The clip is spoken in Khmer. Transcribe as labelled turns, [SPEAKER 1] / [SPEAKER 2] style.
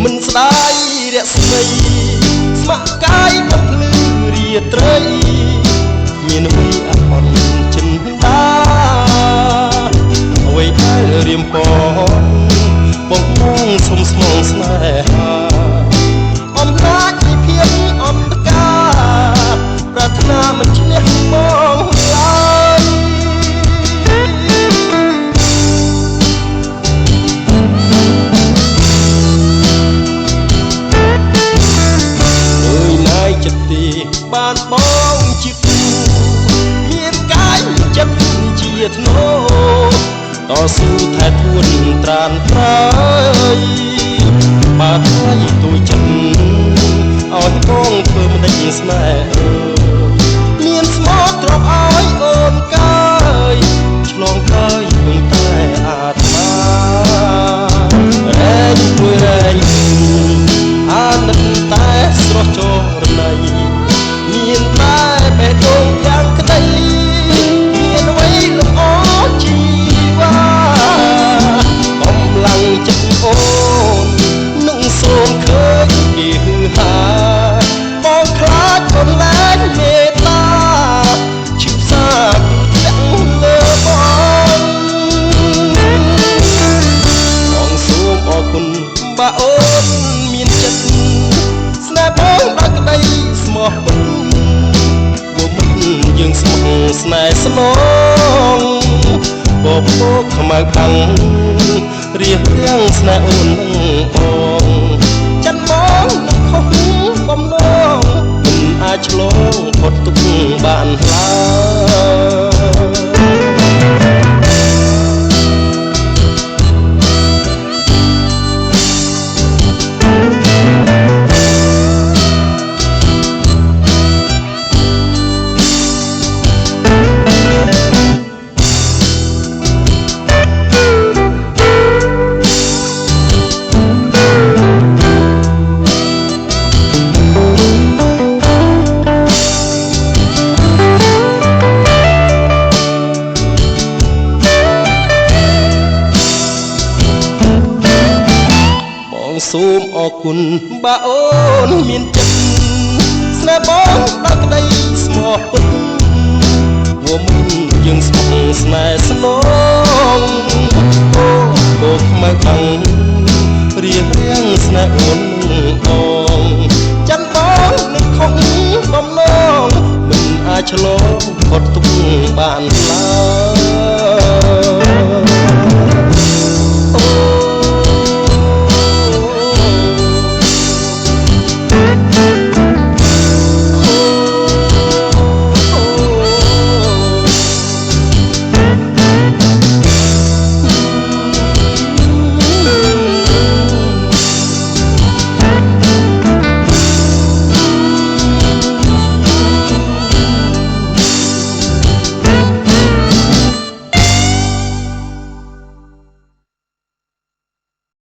[SPEAKER 1] មិនស្ដាយរស្មីស្ម័គ្រកាយបំភ្លឺរាត្រីមានអ្វីអត់អន់ចិនតាអ្វីដែលរៀមពណ៌បំពងសុំស្មងស្នេហាអំណាចនៃភាពអន្តការប្រាថ្នាមិនឈ្នះបងឡើយបានបងជាគូមានកាយចិត្តជាធ្នូតស៊ូថែទួនត្រានត្រើយបាទហើយទួយចិត្តឲ្យបងធ្វើមិនដេញស្នេហ៍មានស្មោះទ្រពឲ្យអូនកាយឆ្លងកាយគង់តែអាត្មារែងមួយរែងអាណិតតែស្រស់ចរណៃមានតែបេះដូងយ៉ាងក្តីមានអ្វីលំអជីវ៉ាកំឡាំងចិត្តអូននឹងសូមឃើញគេហឺហាបងខ្លាចបំលែងមេត្តាឈឺផ្សាទាំងលើបងសូមអរគុណបើអូនមានចិត្តស្នេហ៍បងបើក្តីស្មោះពិតយើងស្មោះស្នេហ៍ស្នងបបោកខ្មៅខាំងរៀបរៀងស្នេហ៍អូននឹងបងចិនបងនឹងខុសបំណងមិនអាចឆ្លងផុតទុកបានឡើសូមអរគុណបើអូនមានចិត្តស្នេហ៍បងដល់ក្តីស្មោះពិតវមុនយើងស្មោះស្នេហ៍ស្នងអូខ្មៅខាំងរៀបរៀងស្នេហ៍អូនបងចាំបងនឹងខុសបំណងមិនអាចឆ្លងផុតទុកបានឡើយ